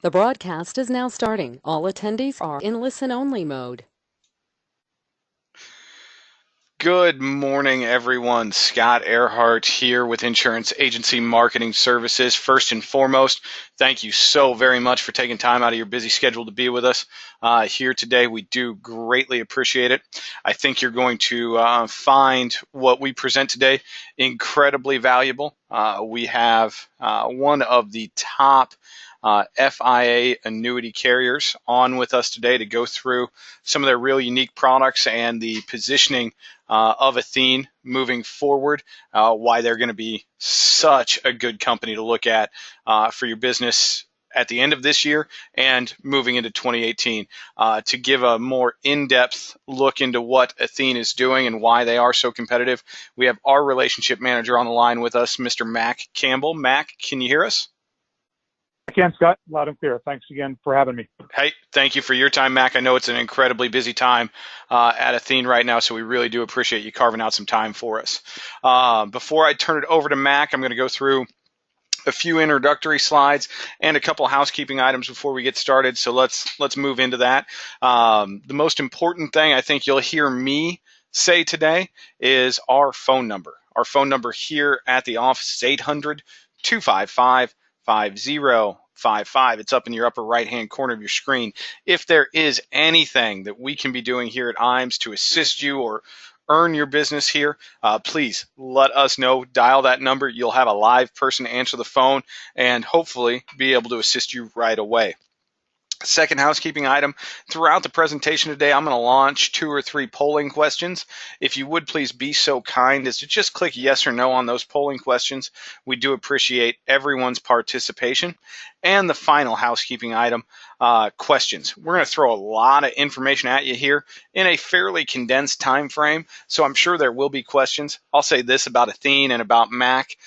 The broadcast is now starting. All attendees are in listen-only mode. Good morning, everyone. Scott Earhart here with Insurance Agency Marketing Services. First and foremost, thank you so very much for taking time out of your busy schedule to be with us here today. We do greatly appreciate it. I think you're going to find what we present today incredibly valuable. We have one of the top FIA annuity carriers on with us today to go through some of their real unique products and the positioning of Athene moving forward, why they're going to be such a good company to look at for your business at the end of this year and moving into 2018. To give a more in-depth look into what Athene is doing and why they are so competitive, we have our relationship manager on the line with us, Mr. Mac Campbell. Mac, can you hear us? I can, Scott, loud and clear. Thanks again for having me. Hey, thank you for your time, Mac. I know it's an incredibly busy time at Athene right now, so we really do appreciate you carving out some time for us. Before I turn it over to Mac, I'm going to go through a few introductory slides and a couple housekeeping items before we get started. So let's move into that. The most important thing I think you'll hear me say today is our phone number. Our phone number here at the office is 800-255-5055. It's up in your upper right-hand corner of your screen. If there is anything that we can be doing here at IMES to assist you or earn your business here, please let us know. Dial that number. You'll have a live person answer the phone and hopefully be able to assist you right away. Second housekeeping item, throughout the presentation today, I'm going to launch 2 or 3 polling questions. If you would please be so kind as to just click yes or no on those polling questions. We do appreciate everyone's participation. And the final housekeeping item, questions. We're going to throw a lot of information at you here in a fairly condensed time frame, so I'm sure there will be questions. I'll say this about Athene and about Mac.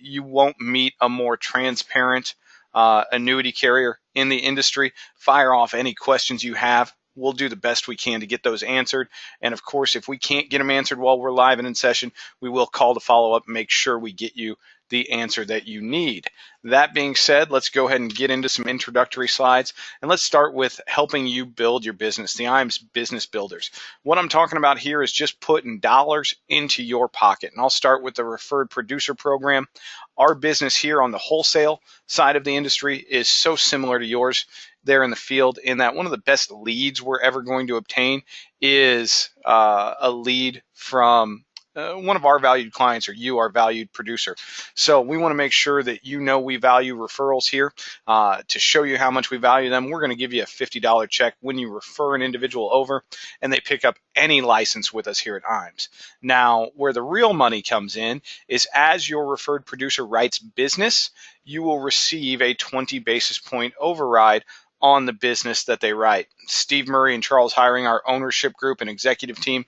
You won't meet a more transparent annuity carrier in the industry. Fire off any questions you have. We'll do the best we can to get those answered. And of course, if we can't get them answered while we're live and in session, we will call to follow up and make sure we get you the answer that you need. That being said, let's go ahead and get into some introductory slides. And let's start with helping you build your business, the IMES Business Builders. What I'm talking about here is just putting dollars into your pocket. And I'll start with the Referred Producer Program. Our business here on the wholesale side of the industry is so similar to yours there in the field, in that one of the best leads we're ever going to obtain is a lead from one of our valued clients, or you, our valued producer. So we want to make sure that you know we value referrals here. To show you how much we value them, we're going to give you a $50 check when you refer an individual over and they pick up any license with us here at IMES. Now, where the real money comes in is as your referred producer writes business, you will receive a 20 basis point override on the business that they write. Steve Murray and Charles Hiring, our ownership group and executive team,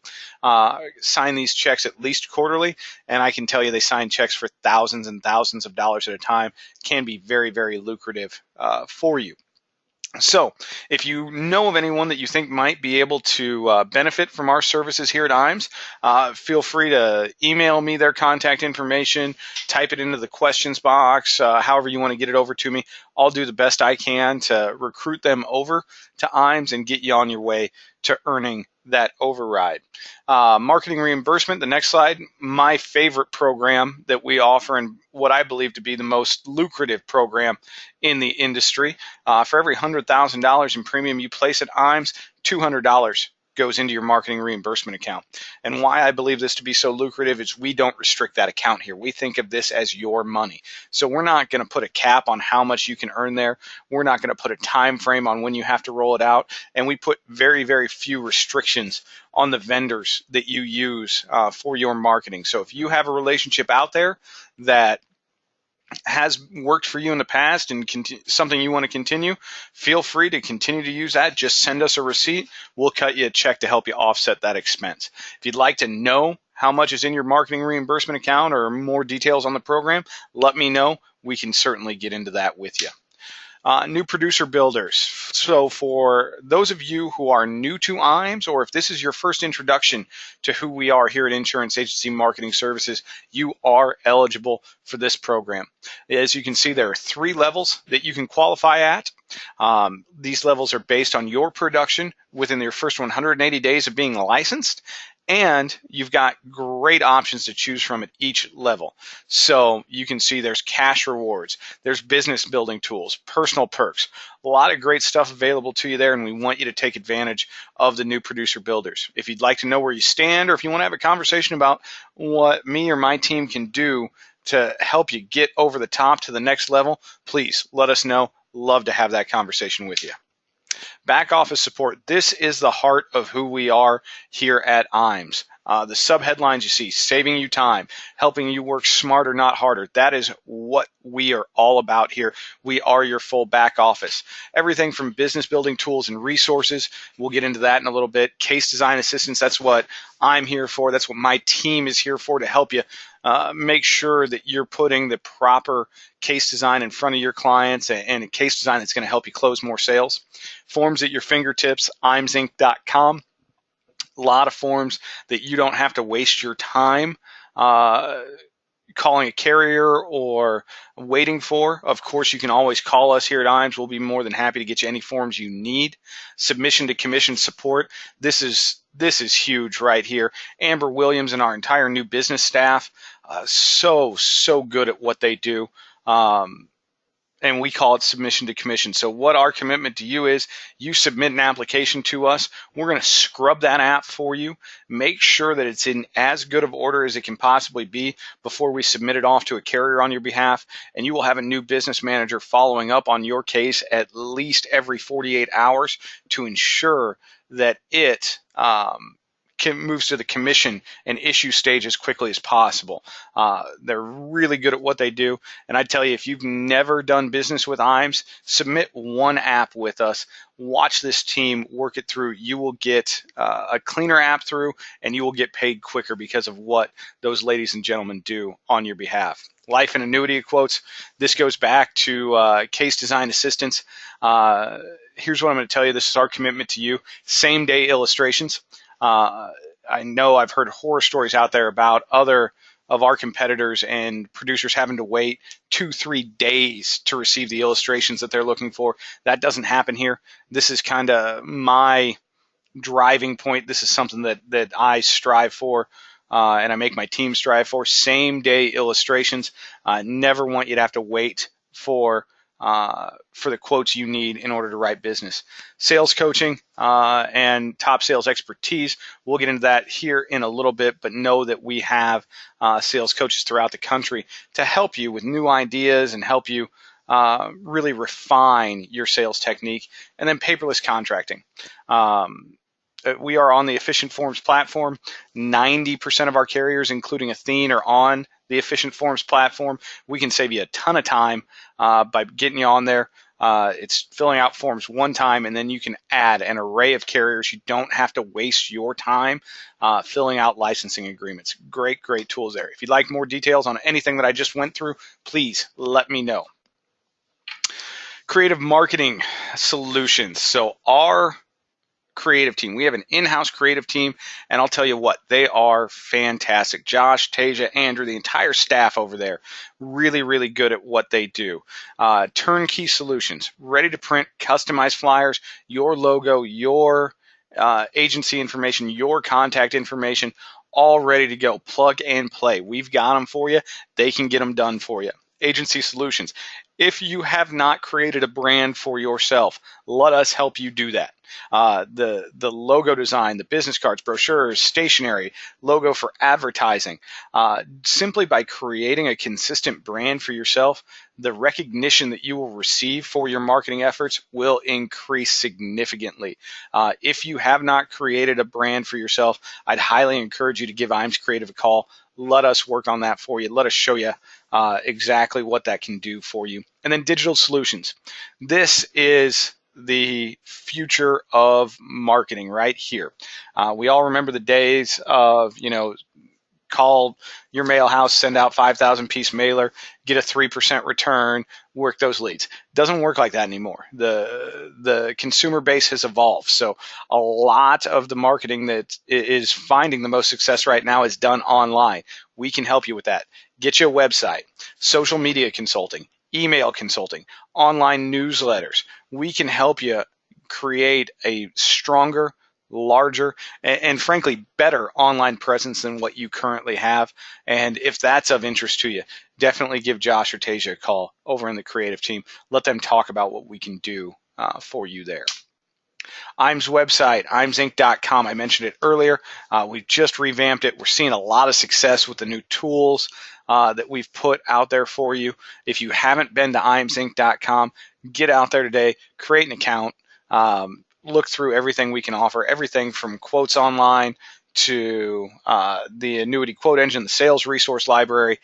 sign these checks at least quarterly, and I can tell you they sign checks for thousands and thousands of dollars at a time. It can be very, very lucrative for you. So if you know of anyone that you think might be able to benefit from our services here at IMES, feel free to email me their contact information, type it into the questions box, however you want to get it over to me. I'll do the best I can to recruit them over to IMES and get you on your way to earning that override. Marketing reimbursement, the next slide, my favorite program that we offer and what I believe to be the most lucrative program in the industry. For every $100,000 in premium you place at IMES, $200 goes into your marketing reimbursement account. And why I believe this to be so lucrative is we don't restrict that account here. We think of this as your money. So we're not going to put a cap on how much you can earn there. We're not going to put a time frame on when you have to roll it out. And we put very, very few restrictions on the vendors that you use for your marketing. So if you have a relationship out there that has worked for you in the past and something you want to continue, feel free to continue to use that. Just send us a receipt. We'll cut you a check to help you offset that expense. If you'd like to know how much is in your marketing reimbursement account or more details on the program, let me know. We can certainly get into that with you. New producer builders. So for those of you who are new to IMES, or if this is your first introduction to who we are here at Insurance Agency Marketing Services, you are eligible for this program. As you can see, there are 3 levels that you can qualify at. These levels are based on your production within your first 180 days of being licensed, and you've got great options to choose from at each level. So you can see there's cash rewards, there's business building tools, personal perks, a lot of great stuff available to you there, and we want you to take advantage of the new producer builders. If you'd like to know where you stand, or if you want to have a conversation about what me or my team can do to help you get over the top to the next level, please let us know. Love to have that conversation with you. Back office support. This is the heart of who we are here at IMES. The subheadlines you see, saving you time, helping you work smarter, not harder. That is what we are all about here. We are your full back office. Everything from business building tools and resources. We'll get into that in a little bit. Case design assistance. That's what I'm here for. That's what my team is here for, to help you make sure that you're putting the proper case design in front of your clients, and a case design that's going to help you close more sales. Forms at your fingertips, imesinc.com. A lot of forms that you don't have to waste your time calling a carrier or waiting for. Of course, you can always call us here at IMES. We'll be more than happy to get you any forms you need. Submission to commission support. This is huge right here. Amber Williams and our entire new business staff, so good at what they do. And we call it submission to commission. So what our commitment to you is, you submit an application to us. We're going to scrub that app for you, make sure that it's in as good of order as it can possibly be before we submit it off to a carrier on your behalf. And you will have a new business manager following up on your case at least every 48 hours to ensure that it moves to the commission and issue stage as quickly as possible. They're really good at what they do. And I tell you, if you've never done business with IMES, submit one app with us. Watch this team work it through. You will get a cleaner app through, and you will get paid quicker because of what those ladies and gentlemen do on your behalf. Life and annuity quotes. This goes back to case design assistance. Here's what I'm going to tell you. This is our commitment to you. Same day illustrations. I know I've heard horror stories out there about other of our competitors and producers having to wait 2-3 days to receive the illustrations that they're looking for. That doesn't happen here. This is kind of my driving point. This is something that I strive for, and I make my team strive for. Same day illustrations. Never want you to have to wait for the quotes you need in order to write business. Sales coaching and top sales expertise. We'll get into that here in a little bit, but know that we have sales coaches throughout the country to help you with new ideas and help you really refine your sales technique. And then paperless contracting. We are on the Efficient Forms platform. 90% of our carriers, including Athene, are on the Efficient Forms platform. We can save you a ton of time by getting you on there. It's filling out forms one time, and then you can add an array of carriers. You don't have to waste your time filling out licensing agreements. Great tools there. If you'd like more details on anything that I just went through, please let me know. Creative marketing solutions. So our creative team. We have an in-house creative team, and I'll tell you what, they are fantastic. Josh, Tasia, Andrew, the entire staff over there, really good at what they do. Turnkey solutions, ready to print, customized flyers, your logo, your agency information, your contact information, all ready to go. Plug and play. We've got them for you. They can get them done for you. Agency solutions. If you have not created a brand for yourself, let us help you do that. The logo design, the business cards, brochures, stationery, logo for advertising. Simply by creating a consistent brand for yourself, the recognition that you will receive for your marketing efforts will increase significantly. If you have not created a brand for yourself, I'd highly encourage you to give IMES Creative a call. Let us work on that for you. Let us show you exactly what that can do for you. And then digital solutions. This is the future of marketing right here. We all remember the days of, call your mail house, send out 5,000 piece mailer, get a 3% return, work those leads. Doesn't work like that anymore. The consumer base has evolved. So a lot of the marketing that is finding the most success right now is done online. We can help you with that. Get you a website, social media consulting, email consulting, online newsletters. We can help you create a stronger, larger, and frankly, better online presence than what you currently have. And if that's of interest to you, definitely give Josh or Tasia a call over in the creative team. Let them talk about what we can do for you there. IMS website, imsinc.com. I mentioned it earlier. We just revamped it. We're seeing a lot of success with the new tools that we've put out there for you. If you haven't been to imsinc.com, get out there today, create an account, look through everything we can offer, everything from quotes online to the annuity quote engine, the sales resource library,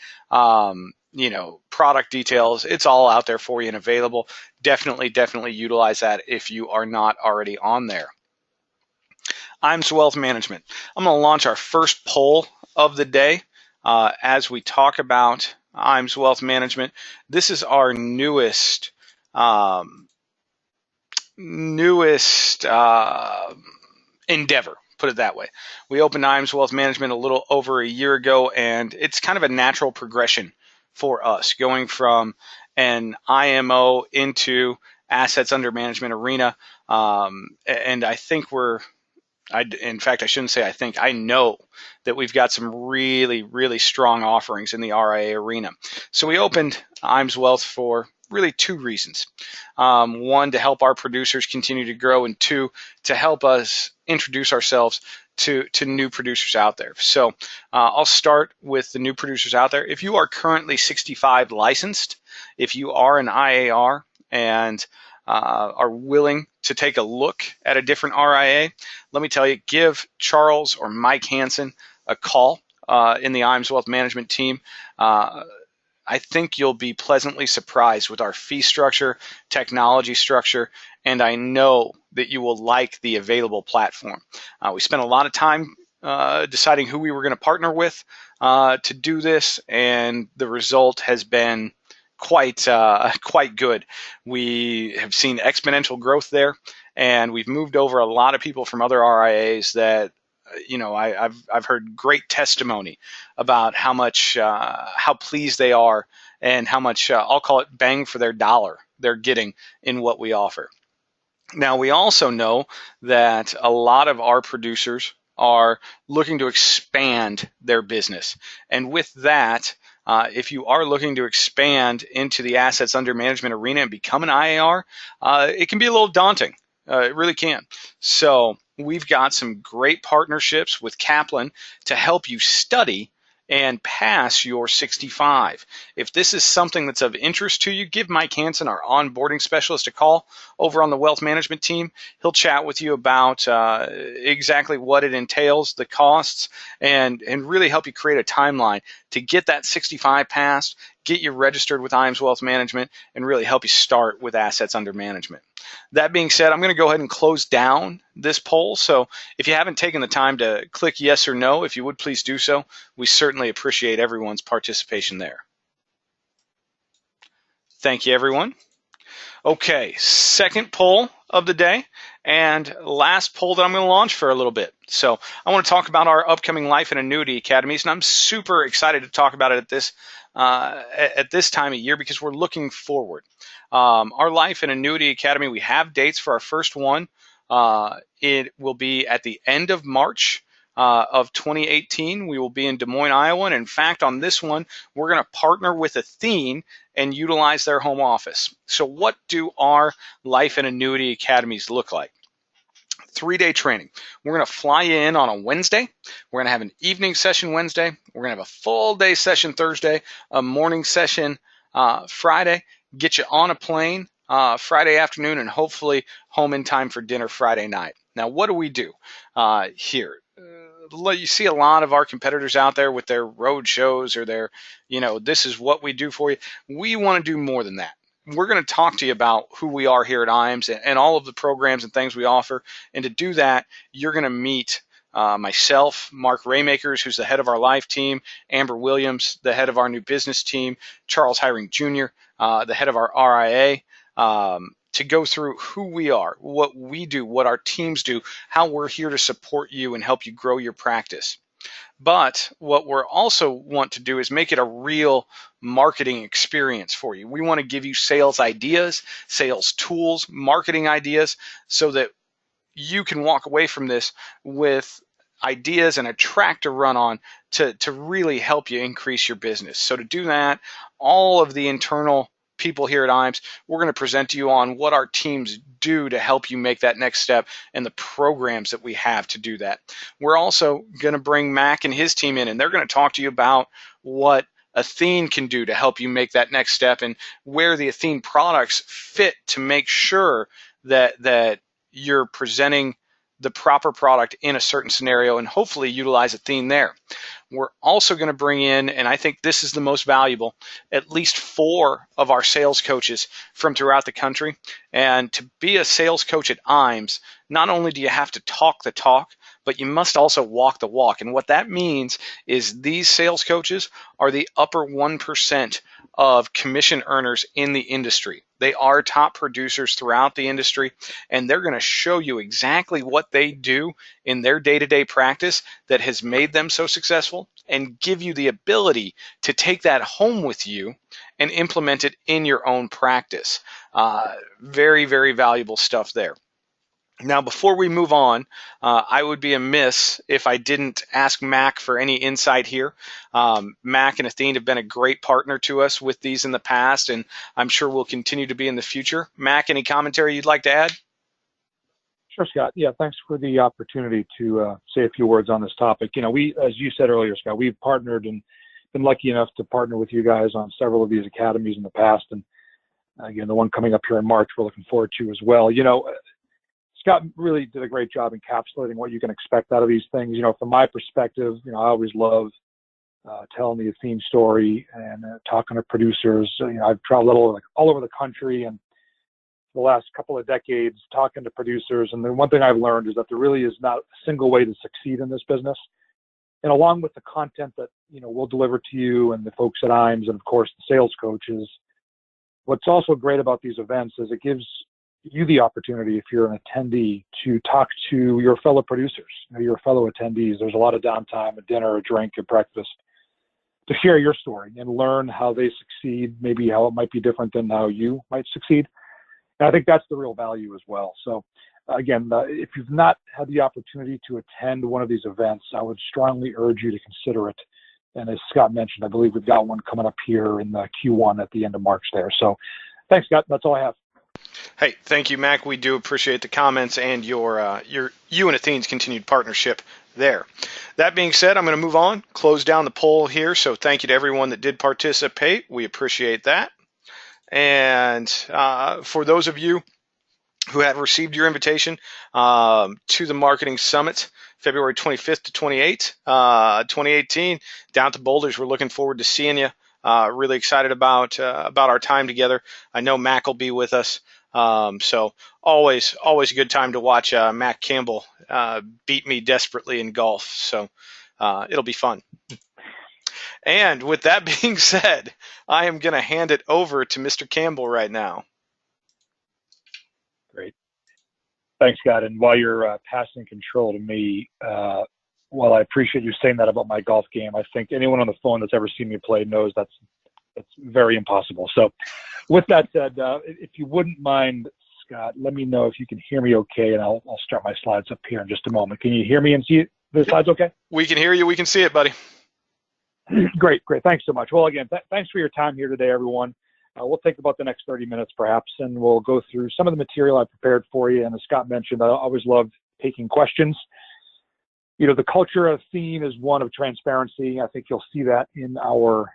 product details. It's all out there for you and available. Definitely utilize that if you are not already on there. IMS Wealth Management. I'm going to launch our first poll of the day as we talk about IMS Wealth Management. This is our newest endeavor, put it that way. We opened IMS Wealth Management a little over a year ago, and it's kind of a natural progression for us, going from an IMO into assets under management arena. And I think in fact, I shouldn't say I think, I know that we've got some really strong offerings in the RIA arena. So we opened IMS Wealth for really two reasons. One, to help our producers continue to grow, and two, to help us introduce ourselves to new producers out there. So I'll start with the new producers out there. If you are currently 65 licensed, if you are an IAR and are willing to take a look at a different RIA, let me tell you, give Charles or Mike Hansen a call in the IMS Wealth Management team. I think you'll be pleasantly surprised with our fee structure, technology structure, and I know that you will like the available platform. We spent a lot of time deciding who we were going to partner with to do this, and the result has been quite good. We have seen exponential growth there, and we've moved over a lot of people from other RIAs that I've heard great testimony about how pleased they are and how much I'll call it bang for their dollar they're getting in what we offer. Now, we also know that a lot of our producers are looking to expand their business, and with that, if you are looking to expand into the assets under management arena and become an IAR, it can be a little daunting. It really can. So we've got some great partnerships with Kaplan to help you study and pass your 65. If this is something that's of interest to you, give Mike Hansen, our onboarding specialist, a call over on the wealth management team. He'll chat with you about exactly what it entails, the costs, and really help you create a timeline to get that 65 passed, get you registered with IMS Wealth Management, and really help you start with assets under management. That being said, I'm going to go ahead and close down this poll. So if you haven't taken the time to click yes or no, if you would please do so. We certainly appreciate everyone's participation there. Thank you, everyone. Okay, second poll of the day and last poll that I'm going to launch for a little bit. So I want to talk about our upcoming Life and Annuity Academies, and I'm super excited to talk about it at this time of year because we're looking forward. Our Life and Annuity Academy, we have dates for our first one. It will be at the end of March of 2018. We will be in Des Moines, Iowa. And in fact, on this one, we're going to partner with Athene and utilize their home office. So what do our Life and Annuity Academies look like? 3-day training. We're going to fly you in on a Wednesday. We're going to have an evening session Wednesday. We're going to have a full day session Thursday, a morning session Friday, get you on a plane Friday afternoon, and hopefully home in time for dinner Friday night. Now, what do we do here? You see a lot of our competitors out there with their road shows or their, this is what we do for you. We want to do more than that. We're going to talk to you about who we are here at IMS and all of the programs and things we offer. And to do that, you're going to meet myself, Mark Raymakers, who's the head of our life team, Amber Williams, the head of our new business team, Charles Hiring Jr., the head of our RIA, to go through who we are, what we do, what our teams do, how we're here to support you and help you grow your practice. But what we're also want to do is make it a real marketing experience for you. We want to give you sales ideas, sales tools, marketing ideas, so that you can walk away from this with ideas and a track to run on to really help you increase your business. So to do that, all of the internal people here at IMES, we're going to present to you on what our teams do to help you make that next step and the programs that we have to do that. We're also going to bring Mac and his team in, and they're going to talk to you about what Athene can do to help you make that next step and where the Athene products fit to make sure that you're presenting the proper product in a certain scenario and hopefully utilize Athene there. We're also going to bring in, and I think this is the most valuable, at least 4 of our sales coaches from throughout the country. And to be a sales coach at IMES, not only do you have to talk the talk, but you must also walk the walk. And what that means is these sales coaches are the upper 1% of commission earners in the industry. They are top producers throughout the industry, and they're going to show you exactly what they do in their day-to-day practice that has made them so successful and give you the ability to take that home with you and implement it in your own practice. Very, very valuable stuff there. Now, before we move on, I would be amiss if I didn't ask Mac for any insight here. Mac and Athene have been a great partner to us with these in the past, and I'm sure will continue to be in the future. Mac, any commentary you'd like to add? Sure, Scott. Yeah, thanks for the opportunity to say a few words on this topic. You know, we, as you said earlier, Scott, we've partnered and been lucky enough to partner with you guys on several of these academies in the past. And again, the one coming up here in March, we're looking forward to as well. You know, Scott really did a great job encapsulating what you can expect out of these things. You know, from my perspective, you know, I always love telling the Athene story and talking to producers. You know, I've traveled all over the country and the last couple of decades talking to producers. And the one thing I've learned is that there really is not a single way to succeed in this business. And along with the content that, you know, we'll deliver to you and the folks at IMES and of course the sales coaches, what's also great about these events is it gives you the opportunity, if you're an attendee, to talk to your fellow producers, you know, your fellow attendees. There's a lot of downtime, a dinner, a drink, a breakfast, to share your story and learn how they succeed, maybe how it might be different than how you might succeed. And I think that's the real value as well. So again, if you've not had the opportunity to attend one of these events, I would strongly urge you to consider it. And as Scott mentioned, I believe we've got one coming up here in the Q1 at the end of March there. So thanks, Scott. That's all I have. Hey, thank you, Mac. We do appreciate the comments and you and Athene's continued partnership there. That being said, I'm going to move on, close down the poll here. So thank you to everyone that did participate. We appreciate that. And for those of you who have received your invitation to the Marketing Summit, February 25th to 28th, 2018, down to Boulders, we're looking forward to seeing you. Really excited about our time together. I know Mac will be with us. So always a good time to watch Mac Campbell beat me desperately in golf. So it'll be fun. And with that being said, I am going to hand it over to Mr. Campbell right now. Great. Thanks, Scott. And while you're passing control to me, while I appreciate you saying that about my golf game, I think anyone on the phone that's ever seen me play knows that's very impossible. So with that said, if you wouldn't mind, Scott, let me know if you can hear me okay, and I'll start my slides up here in just a moment. Can you hear me and see the slides okay? We can hear you. We can see it, buddy. Great. Thanks so much. Well, again, thanks for your time here today, everyone. We'll take about the next 30 minutes perhaps, and we'll go through some of the material I prepared for you. And as Scott mentioned, I always love taking questions. You know, the culture of Athene is one of transparency. I think you'll see that in our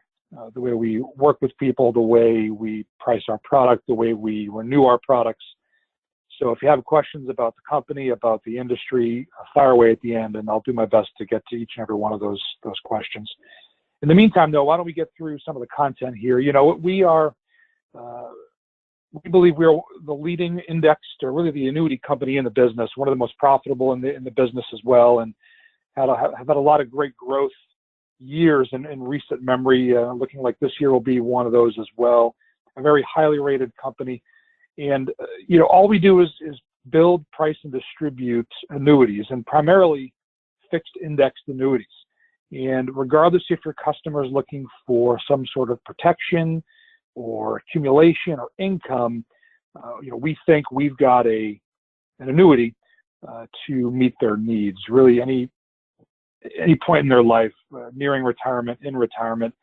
the way we work with people, the way we price our product, the way we renew our products. So if you have questions about the company, about the industry, fire away at the end, and I'll do my best to get to each and every one of those questions. In the meantime, though, why don't we get through some of the content here? You know, we believe we're the leading indexed, or really the annuity company in the business, one of the most profitable in the business as well, and have had a lot of great growth years in recent memory. Looking like this year will be one of those as well. A very highly rated company, and you know, all we do is build, price, and distribute annuities, and primarily fixed indexed annuities. And regardless if your customer is looking for some sort of protection or accumulation or income, we think we've got an annuity to meet their needs. Really, any point in their life, nearing retirement, in retirement.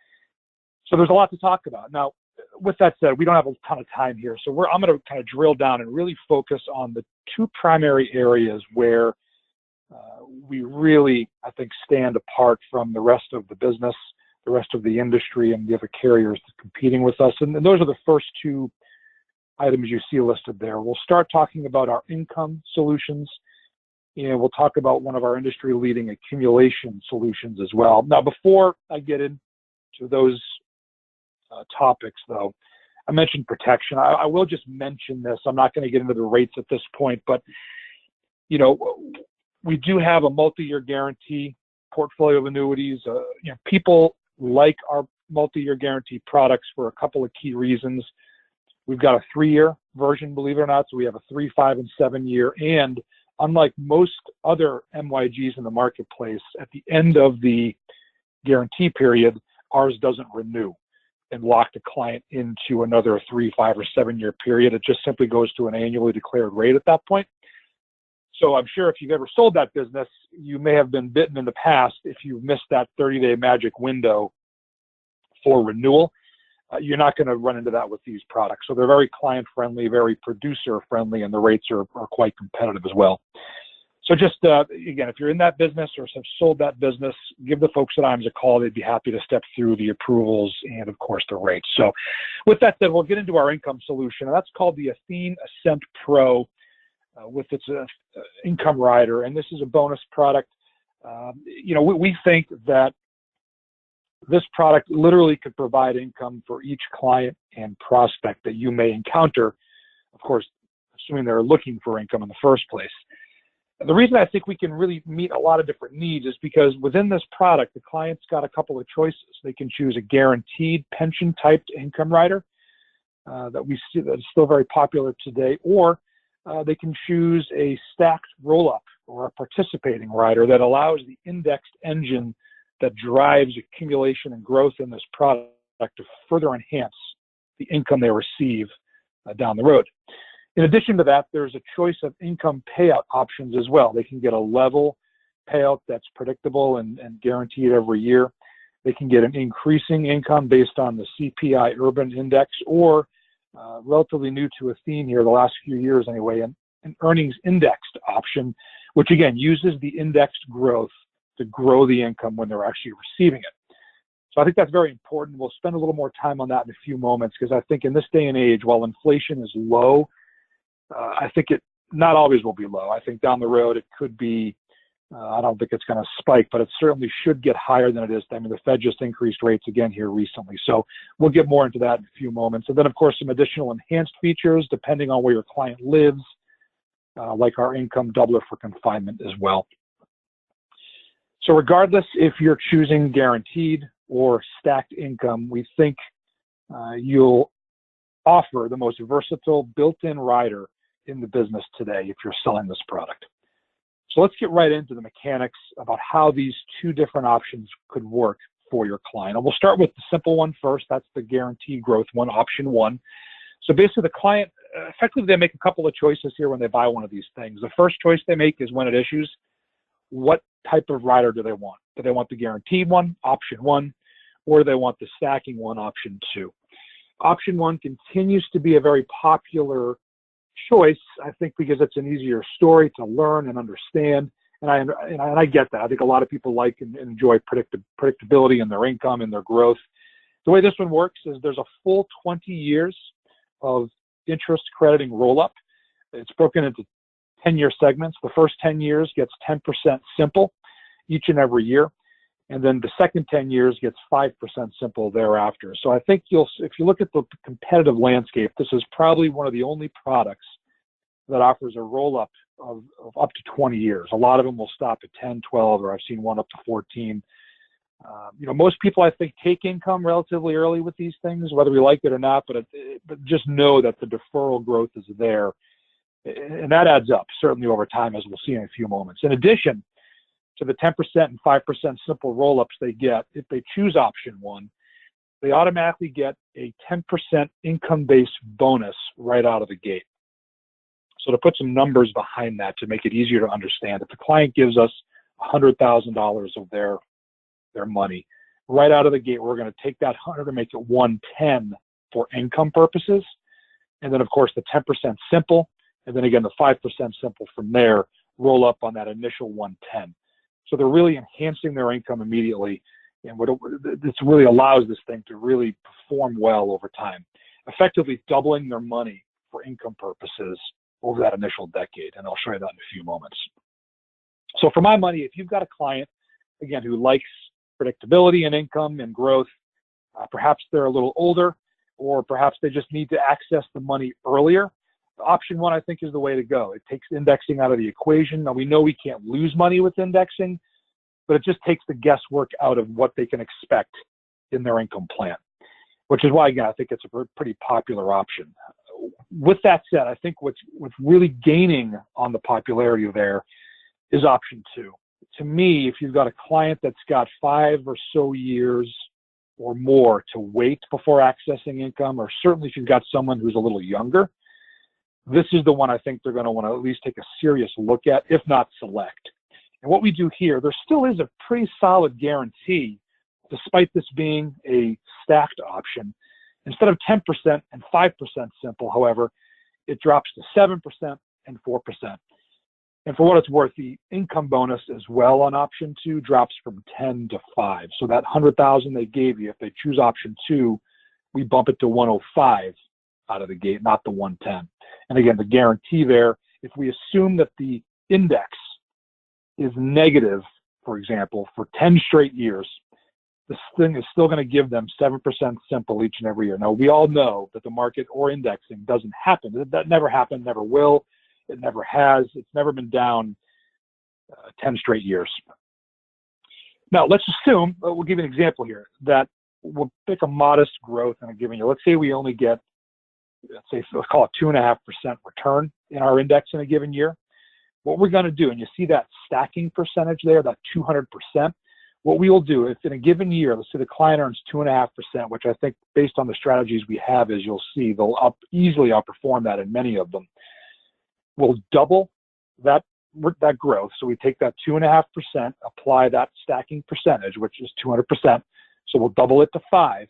So there's a lot to talk about. Now, with that said, we don't have a ton of time here, so I'm going to kind of drill down and really focus on the two primary areas where we really, I think, stand apart from the rest of the business, the rest of the industry, and the other carriers competing with us. And those are the first two items you see listed there. We'll start talking about our income solutions, and we'll talk about one of our industry-leading accumulation solutions as well. Now, before I get into those topics, though, I mentioned protection. I will just mention this. I'm not going to get into the rates at this point, but we do have a multi-year guarantee portfolio of annuities. People like our multi-year guarantee products for a couple of key reasons. We've got a 3-year version, believe it or not, so we have a 3, 5, and 7-year. And unlike most other MYGs in the marketplace, at the end of the guarantee period, ours doesn't renew and lock the client into another 3, 5, or 7-year period. It just simply goes to an annually declared rate at that point. So I'm sure if you've ever sold that business, you may have been bitten in the past if you missed that 30-day magic window for renewal. You're not going to run into that with these products. So they're very client-friendly, very producer-friendly, and the rates are quite competitive as well. So just, again, if you're in that business or have sold that business, give the folks at IAMS a call. They'd be happy to step through the approvals and, of course, the rates. So with that said, we'll get into our income solution. And that's called the Athene Ascent Pro with its income rider. And this is a bonus product. We think that this product literally could provide income for each client and prospect that you may encounter, of course, assuming they're looking for income in the first place. The reason I think we can really meet a lot of different needs is because within this product, the client's got a couple of choices. They can choose a guaranteed pension-typed income rider that we see that is still very popular today, or they can choose a stacked roll-up or a participating rider that allows the indexed engine that drives accumulation and growth in this product to further enhance the income they receive down the road. In addition to that, there's a choice of income payout options as well. They can get a level payout that's predictable and guaranteed every year. They can get an increasing income based on the CPI Urban Index, or relatively new to Athene here, the last few years anyway, an earnings indexed option, which again uses the indexed growth to grow the income when they're actually receiving it. So I think that's very important. We'll spend a little more time on that in a few moments, because I think in this day and age, while inflation is low, I think it not always will be low. I think down the road it could be, I don't think it's going to spike, but it certainly should get higher than it is. I mean, the Fed just increased rates again here recently. So we'll get more into that in a few moments. And then, of course, some additional enhanced features depending on where your client lives, like our income doubler for confinement as well. So regardless if you're choosing guaranteed or stacked income, we think you'll offer the most versatile built-in rider in the business today if you're selling this product. So let's get right into the mechanics about how these two different options could work for your client. And we'll start with the simple one first. That's the guaranteed growth one, option one. So basically the client, effectively they make a couple of choices here when they buy one of these things. The first choice they make is when it issues, what type of rider do they want? Do they want the guaranteed one, option one, or do they want the stacking one, option two? Option one continues to be a very popular choice, I think, because it's an easier story to learn and understand. And I get that. I think a lot of people like and enjoy predictability in their income and their growth. The way this one works is there's a full 20 years of interest crediting roll-up. It's broken into 10-year segments. The first 10 years gets 10% simple each and every year. And then the second 10 years gets 5% simple thereafter. So I think if you look at the competitive landscape, this is probably one of the only products that offers a roll-up of up to 20 years. A lot of them will stop at 10, 12, or I've seen one up to 14. Most people, I think, take income relatively early with these things, whether we like it or not, but just know that the deferral growth is there. And that adds up, certainly over time, as we'll see in a few moments. In addition to the 10% and 5% simple roll-ups they get if they choose option one, they automatically get a 10% income-based bonus right out of the gate. So to put some numbers behind that to make it easier to understand, if the client gives us $100,000 of their money, right out of the gate, we're going to take that 100 and make it 110 for income purposes. And then, of course, the 10% simple, and then again, the 5% simple from there roll up on that initial 110. So they're really enhancing their income immediately. And this really allows this thing to really perform well over time, effectively doubling their money for income purposes over that initial decade. And I'll show you that in a few moments. So for my money, if you've got a client, again, who likes predictability and income and growth, perhaps they're a little older, or perhaps they just need to access the money earlier, option one, I think, is the way to go. It takes indexing out of the equation. Now, we know we can't lose money with indexing, but it just takes the guesswork out of what they can expect in their income plan, which is why, again, I think it's a pretty popular option. With that said, I think what's really gaining on the popularity there is option two. To me, if you've got a client that's got 5 or so years or more to wait before accessing income, or certainly if you've got someone who's a little younger, this is the one I think they're going to want to at least take a serious look at, if not select. And what we do here, there still is a pretty solid guarantee, despite this being a stacked option. Instead of 10% and 5% simple, however, it drops to 7% and 4%. And for what it's worth, the income bonus as well on option two drops from 10 to 5. So that 100,000 they gave you, if they choose option two, we bump it to 105 out of the gate, not the 110. And again, the guarantee there, if we assume that the index is negative, for example, for 10 straight years, this thing is still going to give them 7% simple each and every year. Now, we all know that the market or indexing doesn't happen. That never happened, never will. It never has. It's never been down 10 straight years. Now, let's assume, we'll give you an example here, that we'll pick a modest growth in a given year. Let's say we only get, let's call it 2.5% return in our index in a given year. What we're going to do, and you see that stacking percentage there, that 200%, what we will do, if in a given year, let's say the client earns 2.5%, which I think based on the strategies we have, as you'll see, they'll easily outperform that in many of them. We'll double that growth. So we take that 2.5%, apply that stacking percentage, which is 200%. So we'll double it to 5.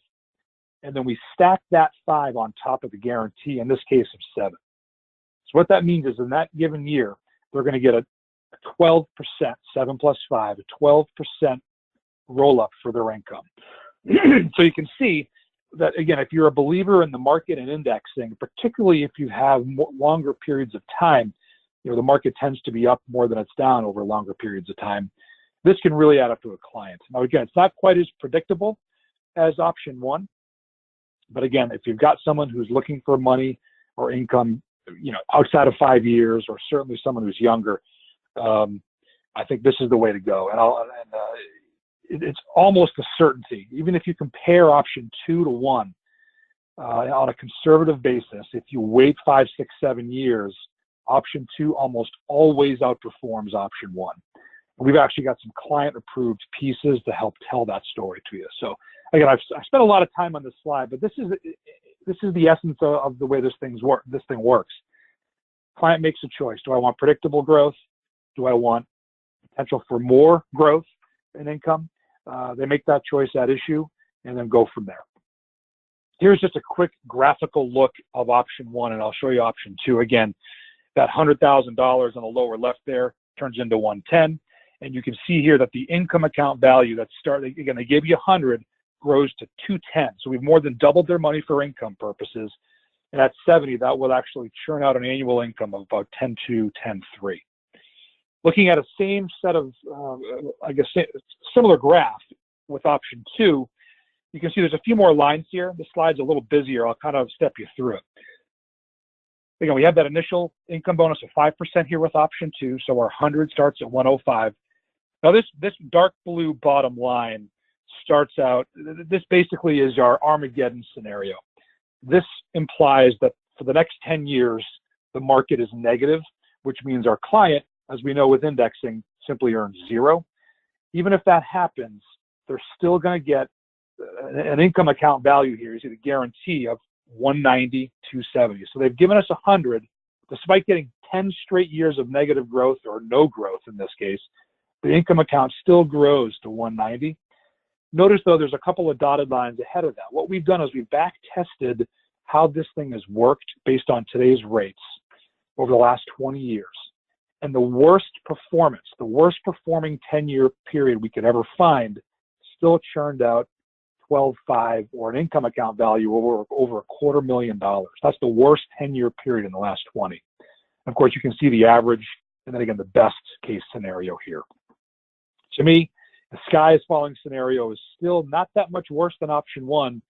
And then we stack that 5 on top of the guarantee, in this case of 7. So what that means is in that given year, they're going to get a 12%, 7 plus 5, a 12% roll up for their income. So you can see that, again, if you're a believer in the market and indexing, particularly if you have longer periods of time, you know, the market tends to be up more than it's down over longer periods of time. This can really add up to a client. Now, again, it's not quite as predictable as option one, but again, if you've got someone who's looking for money or income, you know, outside of 5 years, or certainly someone who's younger, I think this is the way to go. It's almost a certainty. Even if you compare option 2 to 1 on a conservative basis, if you wait 5, 6, 7 years, option 2 almost always outperforms option 1. We've actually got some client-approved pieces to help tell that story to you. So again, I've spent a lot of time on this slide, but this is the essence of the way this thing works. Client makes a choice. Do I want predictable growth? Do I want potential for more growth in income? They make that choice at issue and then go from there. Here's just a quick graphical look of option 1, and I'll show you option 2. Again, that $100,000 on the lower left there turns into 110. And you can see here that the income account value that started, again, they gave you 100, grows to 210. So we've more than doubled their money for income purposes. And at 70, that will actually churn out an annual income of about 10.2, 10.3. Looking at a same set of, similar graph with option 2, you can see there's a few more lines here. The slide's a little busier. I'll kind of step you through it. Again, we have that initial income bonus of 5% here with option 2. So our 100 starts at 105. Now this dark blue bottom line starts out, this basically is our Armageddon scenario. This implies that for the next 10 years, the market is negative, which means our client, as we know with indexing, simply earns 0. even if that happens, they're still going to get an income account value here. You see the guarantee of 190, 270. So they've given us 100, despite getting 10 straight years of negative growth, or no growth in this case. The income account still grows to 190. Notice, though, there's a couple of dotted lines ahead of that. What we've done is we've back tested how this thing has worked based on today's rates over the last 20 years. And the worst performance, the worst performing 10-year period we could ever find, still churned out 12.5, or an income account value over $250,000. That's the worst 10-year period in the last 20. And of course, you can see the average, and then again, the best case scenario here. To me, the sky is falling scenario is still not that much worse than option one.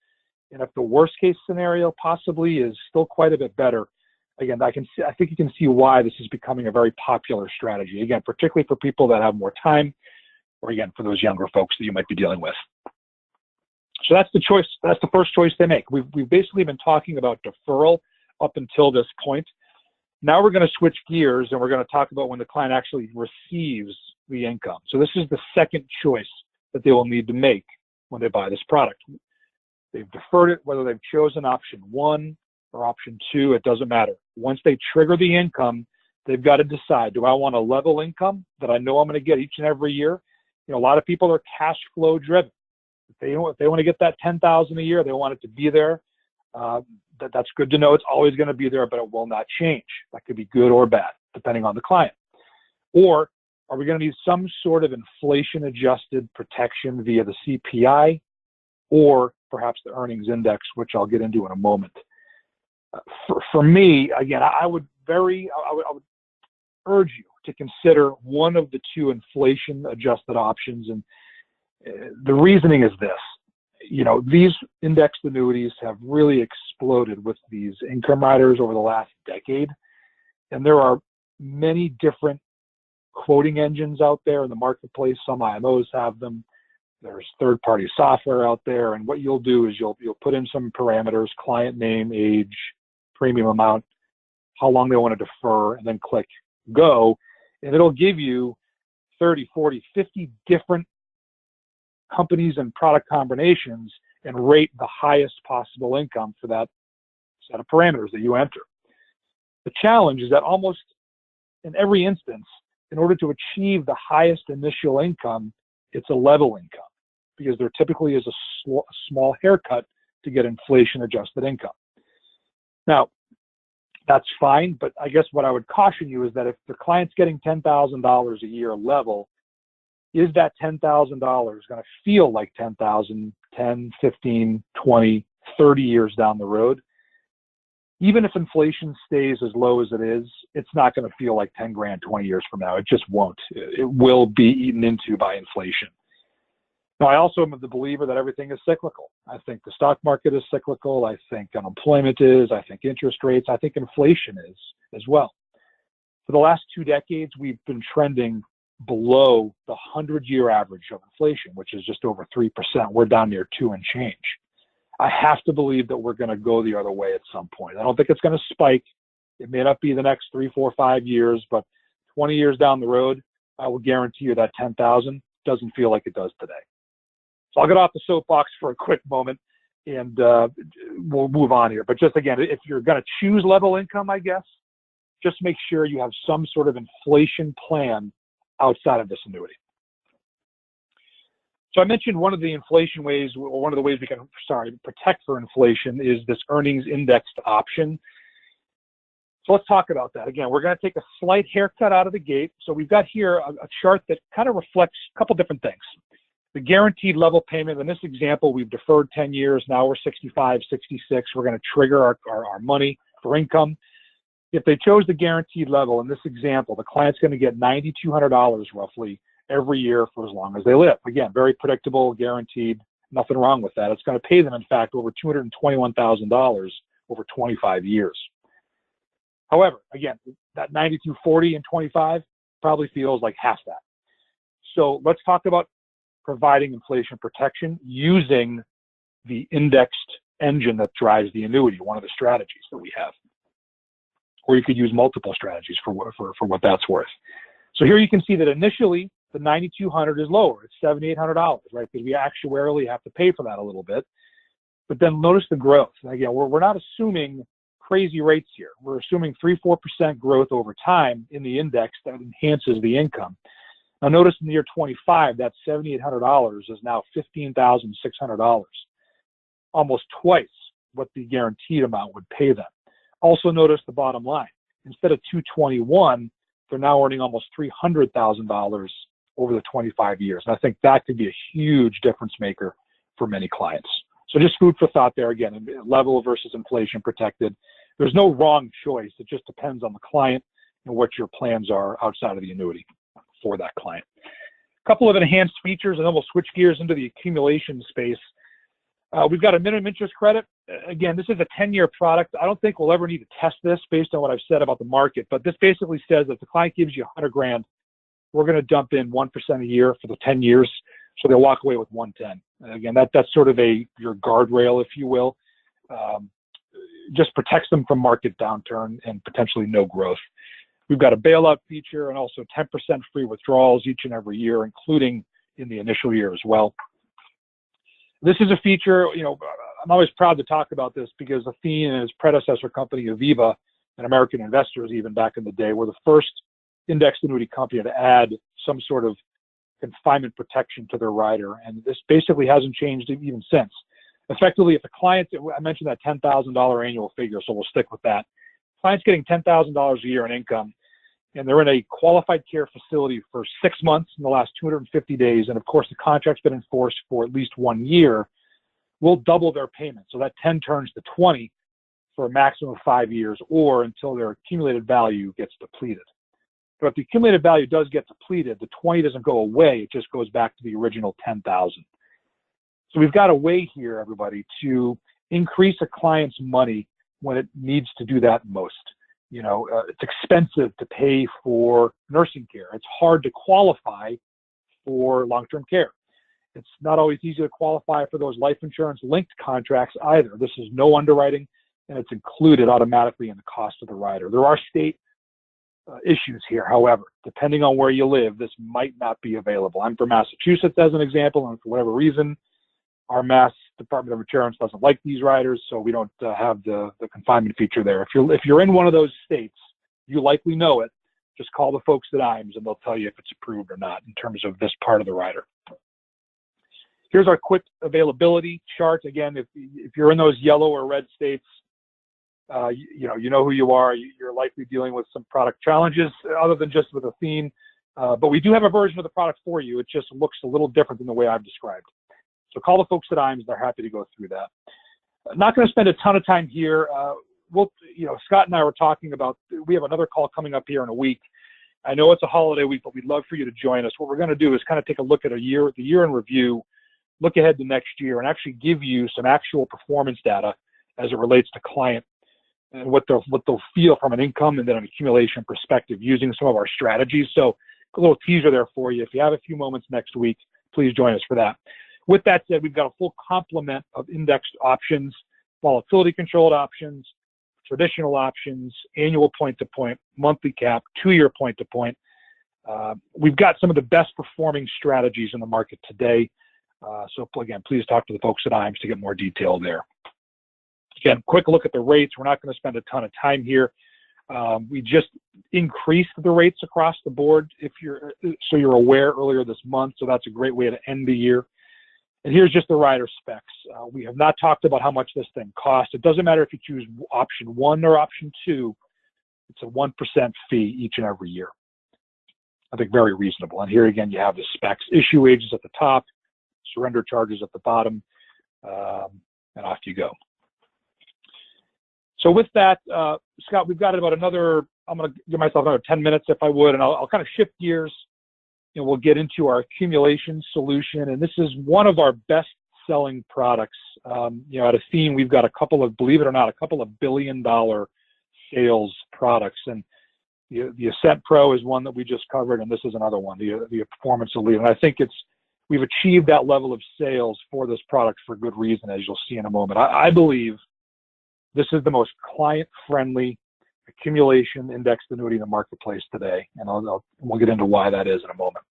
And if the worst case scenario possibly is still quite a bit better, again, I think you can see why this is becoming a very popular strategy. Again, particularly for people that have more time, or again, for those younger folks that you might be dealing with. So that's the choice. That's the first choice they make. We've basically been talking about deferral up until this point. Now we're going to switch gears, and we're going to talk about when the client actually receives the income. So this is the second choice that they will need to make when they buy this product. They've deferred it, whether they've chosen option one or option two, it doesn't matter. Once they trigger the income, they've got to decide, do I want a level income that I know I'm going to get each and every year? You know, a lot of people are cash flow driven. If they want to get that $10,000 a year, they want it to be there. That's good to know. It's always going to be there, but it will not change. That could be good or bad, depending on the client. Or are we going to need some sort of inflation-adjusted protection via the CPI, or perhaps the earnings index, which I'll get into in a moment? For me, again, I would urge you to consider one of the two inflation-adjusted options, and the reasoning is this. You know, these indexed annuities have really exploded with these income riders over the last decade, and there are many different quoting engines out there in the marketplace. Some IMOs have them. There's third-party software out there, and what you'll do is you'll put in some parameters: client name, age, premium amount, how long they want to defer, and then click go, and it'll give you 30, 40, 50 different companies and product combinations and rate the highest possible income for that set of parameters that you enter. The challenge is that almost in every instance, in order to achieve the highest initial income, it's a level income, because there typically is a small haircut to get inflation-adjusted income. Now, that's fine, but I guess what I would caution you is that if the client's getting $10,000 a year level, is that $10,000 going to feel like $10,000 10, 15, 20, 30 years down the road? Even if inflation stays as low as it is, it's not going to feel like 10 grand 20 years from now. It just won't. It will be eaten into by inflation. Now, I also am the believer that everything is cyclical. I think the stock market is cyclical. I think unemployment is. I think interest rates. I think inflation is as well. For the last 2 decades, we've been trending below the 100-year average of inflation, which is just over 3%. We're down near 2 and change. I have to believe that we're going to go the other way at some point. I don't think it's going to spike. It may not be the next 3, 4, 5 years, but 20 years down the road, I will guarantee you that 10,000 doesn't feel like it does today. So I'll get off the soapbox for a quick moment, and we'll move on here. But just again, if you're going to choose level income, I guess, just make sure you have some sort of inflation plan outside of this annuity. So I mentioned one of the inflation ways, or one of the ways we can, protect for inflation is this earnings indexed option. So let's talk about that. Again, we're going to take a slight haircut out of the gate. So we've got here a chart that kind of reflects a couple different things. The guaranteed level payment, in this example, we've deferred 10 years. Now we're 65, 66. We're going to trigger our money for income. If they chose the guaranteed level, in this example, the client's going to get $9,200 roughly every year for as long as they live. Again, very predictable, guaranteed, nothing wrong with that. It's going to pay them, in fact, over $221,000 over 25 years. However, again, that $9,240 and 25 probably feels like half that. So let's talk about providing inflation protection using the indexed engine that drives the annuity, one of the strategies that we have. Or you could use multiple strategies for what that's worth. So here you can see that initially the 9,200 is lower. It's $7,800, right? Because we actuarially have to pay for that a little bit. But then notice the growth. Again, we're not assuming crazy rates here. We're assuming 3-4% growth over time in the index that enhances the income. Now notice in the year 25, that $7,800 is now $15,600, almost twice what the guaranteed amount would pay them. Also notice the bottom line. Instead of $221, they're now earning almost $300,000 over the 25 years. And I think that could be a huge difference maker for many clients. So just food for thought there. Again, level versus inflation protected. There's no wrong choice. It just depends on the client and what your plans are outside of the annuity for that client. A couple of enhanced features, and then we'll switch gears into the accumulation space. We've got a minimum interest credit. Again, this is a 10-year product. I don't think we'll ever need to test this based on what I've said about the market, but this basically says that if the client gives you $100,000, we're going to dump in 1% a year for the 10 years, so they'll walk away with 110. And again, that's sort of your guardrail, if you will. Just protects them from market downturn and potentially no growth. We've got a bailout feature and also 10% free withdrawals each and every year, including in the initial year as well. This is a feature, I'm always proud to talk about this because Athene and his predecessor company, Aviva, and American Investors, even back in the day, were the first indexed annuity company to add some sort of confinement protection to their rider. And this basically hasn't changed even since. Effectively, if a client, I mentioned that $10,000 annual figure, so we'll stick with that. Client's getting $10,000 a year in income, and they're in a qualified care facility for 6 months in the last 250 days, and of course the contract's been enforced for at least 1 year, we'll double their payment. So that 10 turns to 20 for a maximum of 5 years, or until their accumulated value gets depleted. But if the accumulated value does get depleted, the 20 doesn't go away, it just goes back to the original 10,000. So we've got a way here, everybody, to increase a client's money when it needs to do that most. It's expensive to pay for nursing care. It's hard to qualify for long-term care. It's not always easy to qualify for those life insurance linked contracts either. This is no underwriting, and it's included automatically in the cost of the rider. There are state issues here, however. Depending on where you live, this might not be available. I'm from Massachusetts as an example, and for whatever reason, our Mass Department of Insurance doesn't like these riders, so we don't have the confinement feature there. If you're in one of those states, you likely know it. Just call the folks at IMS, and they'll tell you if it's approved or not in terms of this part of the rider. Here's our quick availability chart. Again, if you're in those yellow or red states, you know who you are. You're likely dealing with some product challenges other than just with Athene, but we do have a version of the product for you. It just looks a little different than the way I've described. So call the folks at IMS. They're happy to go through that. Not going to spend a ton of time here. Scott and I were talking about, we have another call coming up here in a week. I know it's a holiday week, but we'd love for you to join us. What we're going to do is kind of take a look at the year in review, look ahead to next year, and actually give you some actual performance data as it relates to client and what they'll feel from an income and then an accumulation perspective using some of our strategies. So a little teaser there for you. If you have a few moments next week, please join us for that. With that said, we've got a full complement of indexed options, volatility controlled options, traditional options, annual point-to-point, monthly cap, 2-year point-to-point. We've got some of the best performing strategies in the market today. So again, please talk to the folks at IMS to get more detail there. Again, quick look at the rates. We're not going to spend a ton of time here. We just increased the rates across the board, so you're aware, earlier this month. So that's a great way to end the year. And here's just the rider specs. We have not talked about how much this thing costs. It doesn't matter if you choose option 1 or option 2. It's a 1% fee each and every year. I think very reasonable. And here again, you have the specs. Issue ages at the top, surrender charges at the bottom, and off you go. So with that, Scott, we've got about I'm going to give myself another 10 minutes if I would, and I'll kind of shift gears. We'll get into our accumulation solution, and this is one of our best-selling products. At Athene, we've got believe it or not, a couple of billion-dollar sales products, and the Ascent Pro is one that we just covered, and this is another one, the Performance Elite. And I think we've achieved that level of sales for this product for good reason, as you'll see in a moment. I believe this is the most client-friendly accumulation indexed annuity in the marketplace today, and we'll get into why that is in a moment.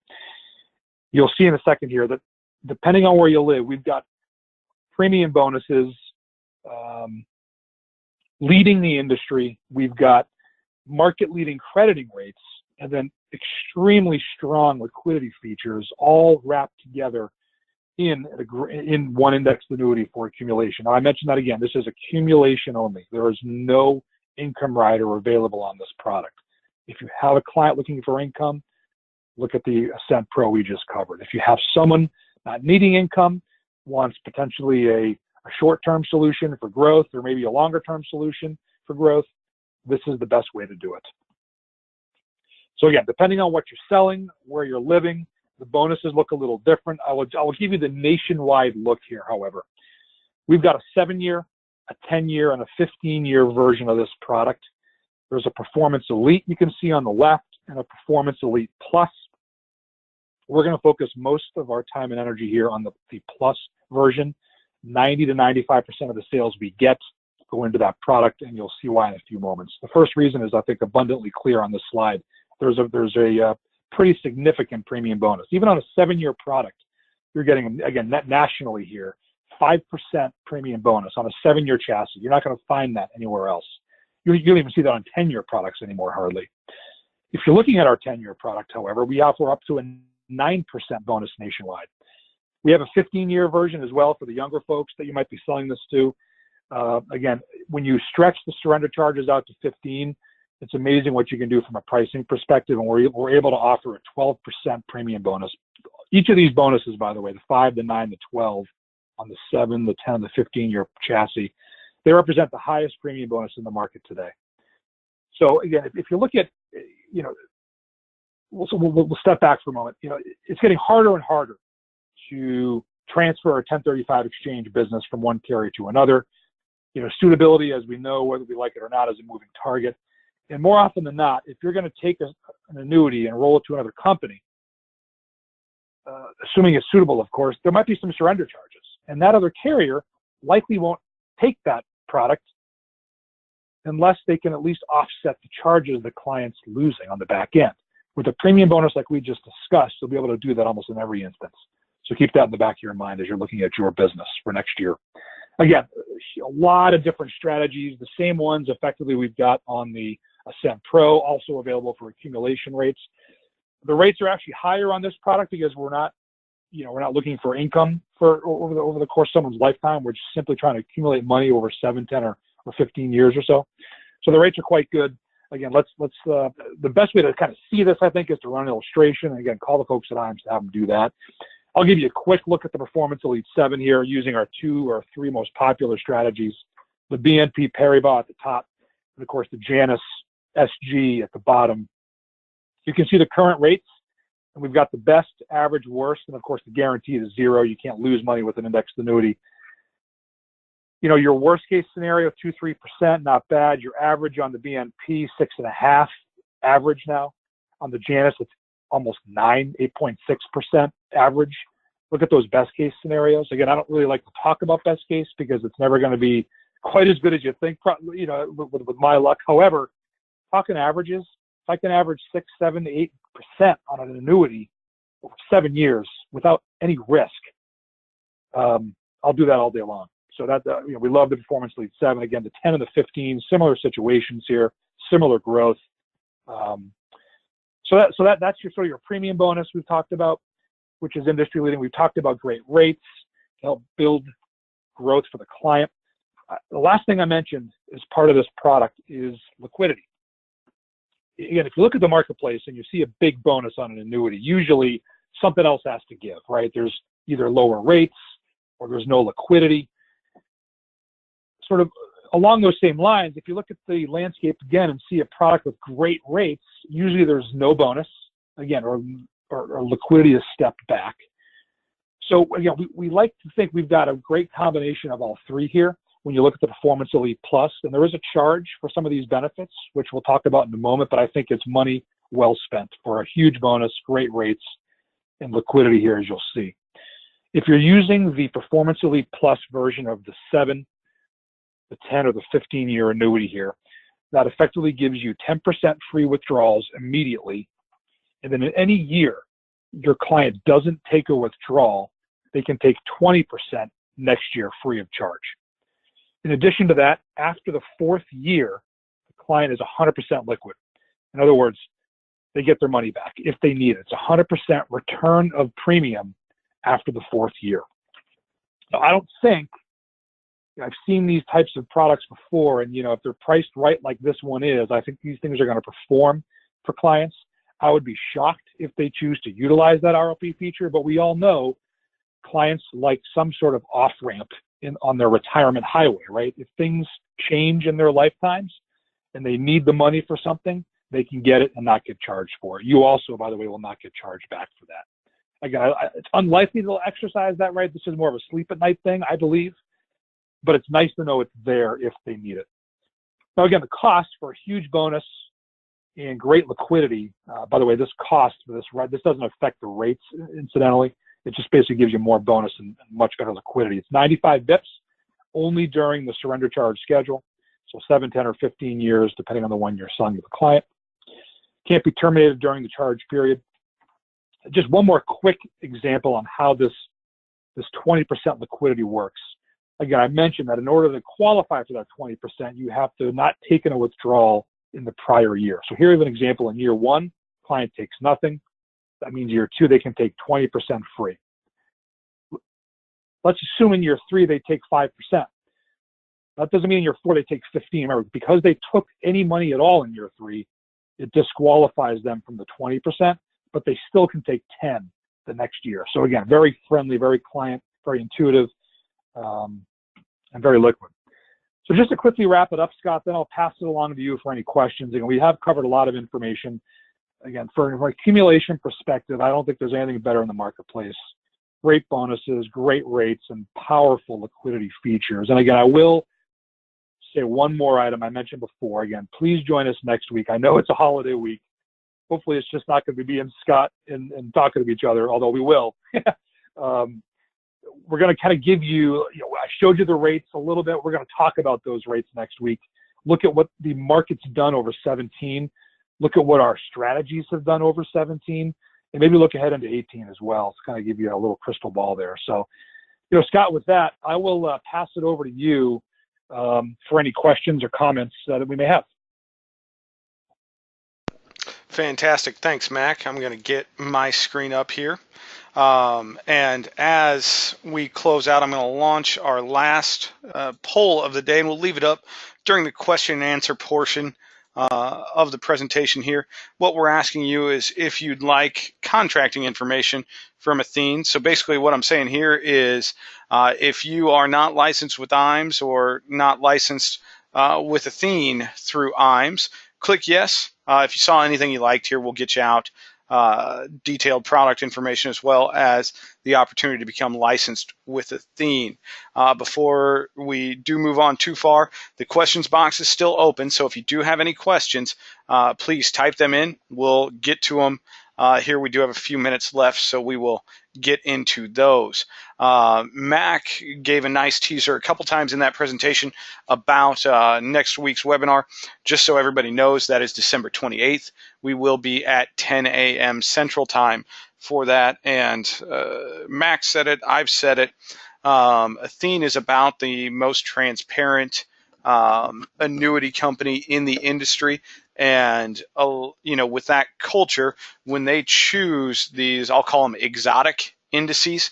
You'll see in a second here that depending on where you live, we've got premium bonuses leading the industry. We've got market-leading crediting rates, and then extremely strong liquidity features, all wrapped together in one indexed annuity for accumulation. Now, I mentioned that again. This is accumulation only. There is no income rider available on this product. If you have a client looking for income, look at the Ascent Pro we just covered. If you have someone not needing income, wants potentially a short-term solution for growth or maybe a longer-term solution for growth, this is the best way to do it. So again, depending on what you're selling, where you're living, the bonuses look a little different. I will give you the nationwide look here, however. We've got a 7-year, a 10-year, and a 15-year version of this product. There's a Performance Elite you can see on the left and a Performance Elite Plus. We're going to focus most of our time and energy here on the Plus version. 90 to 95% of the sales we get go into that product, and you'll see why in a few moments. The first reason is, I think, abundantly clear on this slide. There's a pretty significant premium bonus. Even on a 7-year product, you're getting, again, nationally here, 5% premium bonus on a 7-year chassis. You're not going to find that anywhere else. You don't even see that on 10-year products anymore, hardly. If you're looking at our 10-year product, however, we offer up to a 9% bonus nationwide. We have a 15-year version as well for the younger folks that you might be selling this to. Again, when you stretch the surrender charges out to 15, it's amazing what you can do from a pricing perspective, and we're able to offer a 12% premium bonus. Each of these bonuses, by the way, the 5, the 9, the 12, on the 7, the 10, the 15-year chassis, they represent the highest premium bonus in the market today. So again, if you look at, we'll step back for a moment. It's getting harder and harder to transfer a 1035 exchange business from one carrier to another. Suitability, as we know, whether we like it or not, is a moving target. And more often than not, if you're going to take an annuity and roll it to another company, assuming it's suitable, of course, there might be some surrender charges. And that other carrier likely won't take that product unless they can at least offset the charges the client's losing on the back end. With a premium bonus like we just discussed, you'll be able to do that almost in every instance. So keep that in the back of your mind as you're looking at your business for next year. Again, a lot of different strategies, the same ones effectively we've got on the Ascent Pro, also available for accumulation rates. The rates are actually higher on this product because we're not looking for income for over the course of someone's lifetime. We're just simply trying to accumulate money over 7, 10, or 15 years or so. So the rates are quite good. Again, the best way to kind of see this, I think, is to run an illustration. And again, call the folks at IAMS to have them do that. I'll give you a quick look at the Performance Elite 7 here using our 2 or 3 most popular strategies, the BNP Paribas at the top, and of course the Janus SG at the bottom. You can see the current rates, and we've got the best, average, worst, and of course the guarantee is 0. You can't lose money with an indexed annuity. Your worst case scenario, 2-3%, not bad. Your average on the BNP, 6.5 average now. On the Janus, it's almost 8.6% average. Look at those best case scenarios. Again, I don't really like to talk about best case because it's never going to be quite as good as you think, with my luck. However, talking averages, if I can average 6, 7, 8% on an annuity over 7 years without any risk, I'll do that all day long. So that we love the Performance Elite 7. Again, the 10 and the 15, similar situations here, similar growth. So that's your premium bonus we've talked about, which is industry leading. We've talked about great rates to help build growth for the client. The last thing I mentioned as part of this product is liquidity. Again, if you look at the marketplace and you see a big bonus on an annuity, usually something else has to give, right? There's either lower rates or there's no liquidity. Sort of along those same lines, if you look at the landscape again and see a product with great rates, usually there's no bonus, again, or liquidity is stepped back. So again, we like to think we've got a great combination of all 3 here. When you look at the Performance Elite Plus, and there is a charge for some of these benefits, which we'll talk about in a moment, but I think it's money well spent for a huge bonus, great rates, and liquidity here, as you'll see. If you're using the Performance Elite Plus version of the 7, the 10, or the 15-year annuity here, that effectively gives you 10% free withdrawals immediately. And then in any year, your client doesn't take a withdrawal, they can take 20% next year free of charge. In addition to that, after the 4th year, the client is 100% liquid. In other words, they get their money back if they need it. It's 100% return of premium after the 4th year. Now, I don't think, I've seen these types of products before, and if they're priced right like this one is, I think these things are going to perform for clients. I would be shocked if they choose to utilize that RLP feature, but we all know clients like some sort of off-ramp on their retirement highway, right? If things change in their lifetimes and they need the money for something, they can get it and not get charged for it. You also, by the way, will not get charged back for that. Again, it's unlikely they'll exercise that right. This is more of a sleep at night thing, I believe, but it's nice to know it's there if they need it. Now, again, the cost for a huge bonus and great liquidity, by the way, this cost for this doesn't affect the rates, incidentally. It just basically gives you more bonus and much better liquidity. It's 95 bips only during the surrender charge schedule. So 7, 10, or 15 years, depending on the one you're selling to the client. Can't be terminated during the charge period. Just one more quick example on how this 20% liquidity works. Again, I mentioned that in order to qualify for that 20%, you have to not taken a withdrawal in the prior year. So here's an example. In year 1, client takes nothing. That means year 2, they can take 20% free. Let's assume in year 3, they take 5%. That doesn't mean in year 4, they take 15. Remember, because they took any money at all in year 3, it disqualifies them from the 20%, but they still can take 10 the next year. So again, very friendly, very client, very intuitive, and very liquid. So just to quickly wrap it up, Scott, then I'll pass it along to you for any questions. Again, we have covered a lot of information. Again, from an accumulation perspective, I don't think there's anything better in the marketplace. Great bonuses, great rates, and powerful liquidity features. And again, I will say one more item I mentioned before. Again, please join us next week. I know it's a holiday week. Hopefully it's just not going to be me and Scott and talking to each other, although we will. We're going to kind of give you, I showed you the rates a little bit. We're going to talk about those rates next week. Look at what the market's done over 17. Look at what our strategies have done over 17, and maybe look ahead into 18 as well. To kind of give you a little crystal ball there. So, Scott, with that, I will pass it over to you for any questions or comments that we may have. Fantastic. Thanks, Mac. I'm going to get my screen up here. And as we close out, I'm going to launch our last poll of the day, and we'll leave it up during the question and answer portion of the presentation here. What we're asking you is if you'd like contracting information from Athene. So basically what I'm saying here is if you are not licensed with IMES or not licensed with Athene through IMES, click yes. If you saw anything you liked here, we'll get you out detailed product information as well as the opportunity to become licensed with Athene. Before we do move on too far, the questions box is still open, so if you do have any questions, please type them in. We'll get to them here. We do have a few minutes left, so we will get into those. Mac gave a nice teaser a couple times in that presentation about next week's webinar. Just so everybody knows, that is December 28th. We will be at 10 a.m. Central Time for that. And Mac said it, I've said it. Athene is about the most transparent annuity company in the industry. And, with that culture, when they choose these, I'll call them exotic indices,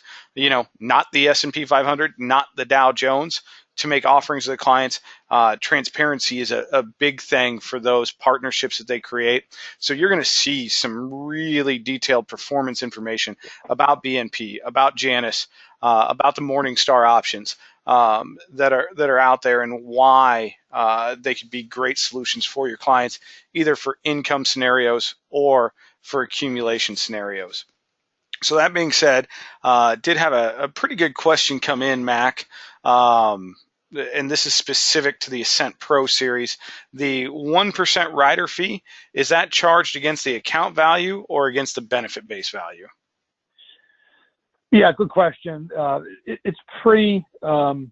not the S&P 500, not the Dow Jones, to make offerings to the clients, transparency is a big thing for those partnerships that they create. So you're going to see some really detailed performance information about BNP, about Janus, about the Morningstar options that are out there, and why they could be great solutions for your clients, either for income scenarios or for accumulation scenarios. So that being said, did have a pretty good question come in, Mac, and this is specific to the Ascent Pro series. The 1% rider fee, is that charged against the account value or against the benefit base value? Yeah, good question. It's pretty common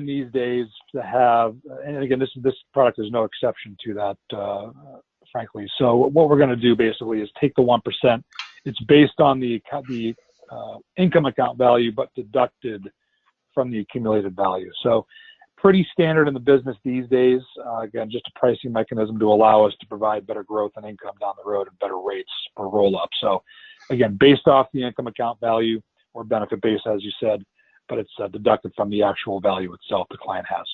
these days to have, and again, this product is no exception to that, frankly. So what we're going to do basically is take the 1%, It's based on the income account value, but deducted from the accumulated value. So pretty standard in the business these days. Again, just a pricing mechanism to allow us to provide better growth and income down the road and better rates for roll up. So again, based off the income account value or benefit base, as you said, but it's deducted from the actual value itself the client has.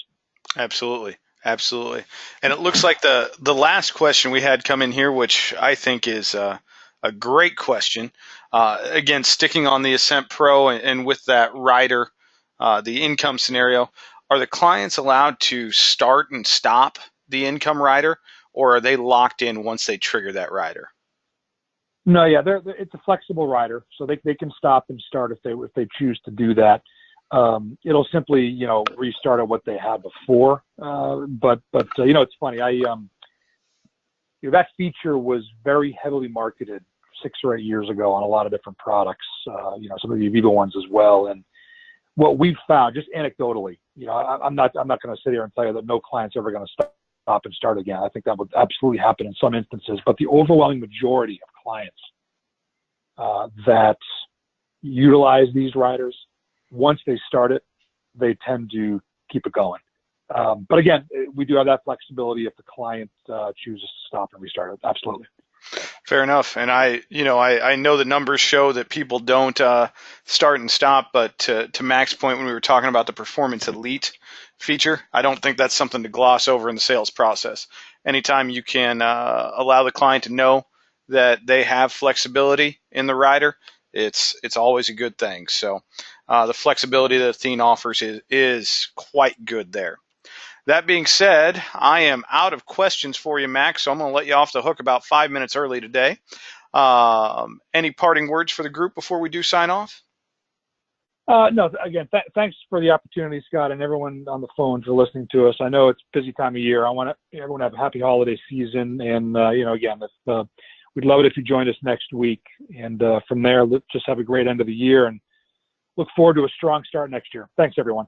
Absolutely. Absolutely. And it looks like the last question we had come in here, which I think is a great question. Again, sticking on the Ascent Pro and with that rider, the income scenario, are the clients allowed to start and stop the income rider, or are they locked in once they trigger that rider? No, yeah, it's a flexible rider, so they can stop and start if they choose to do that. It'll simply, restart at what they had before. But it's funny. That feature was very heavily marketed 6 or 8 years ago on a lot of different products. Some of the Aviva ones as well. And what we've found, just anecdotally, I'm not going to sit here and tell you that no client's ever going to stop and start again. I think that would absolutely happen in some instances. But the overwhelming majority of clients that utilize these riders, once they start it, they tend to keep it going. But again, we do have that flexibility if the client chooses to stop and restart it. Absolutely. Fair enough. And I know the numbers show that people don't start and stop, but to Mac's point when we were talking about the Performance Elite feature, I don't think that's something to gloss over in the sales process. Anytime you can allow the client to know that they have flexibility in the rider, it's always a good thing. So the flexibility that Athene offers is quite good there. That being said, I am out of questions for you, Max, so I'm going to let you off the hook about 5 minutes early today. Any parting words for the group before we do sign off? No, again, thanks for the opportunity, Scott, and everyone on the phone for listening to us. I know it's a busy time of year. I want everyone to have a happy holiday season. And, again, we'd love it if you joined us next week. And from there, let's just have a great end of the year and look forward to a strong start next year. Thanks, everyone.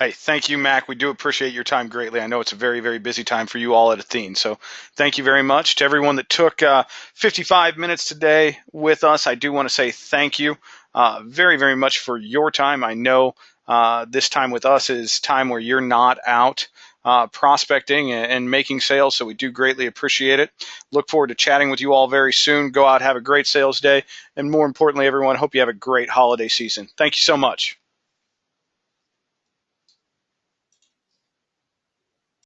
Hey, thank you, Mac. We do appreciate your time greatly. I know it's a very, very busy time for you all at Athene. So thank you very much to everyone that took 55 minutes today with us. I do want to say thank you very, very much for your time. I know this time with us is time where you're not out prospecting and making sales, so we do greatly appreciate it. Look forward to chatting with you all very soon. Go out, have a great sales day, and more importantly, everyone, hope you have a great holiday season. Thank you so much.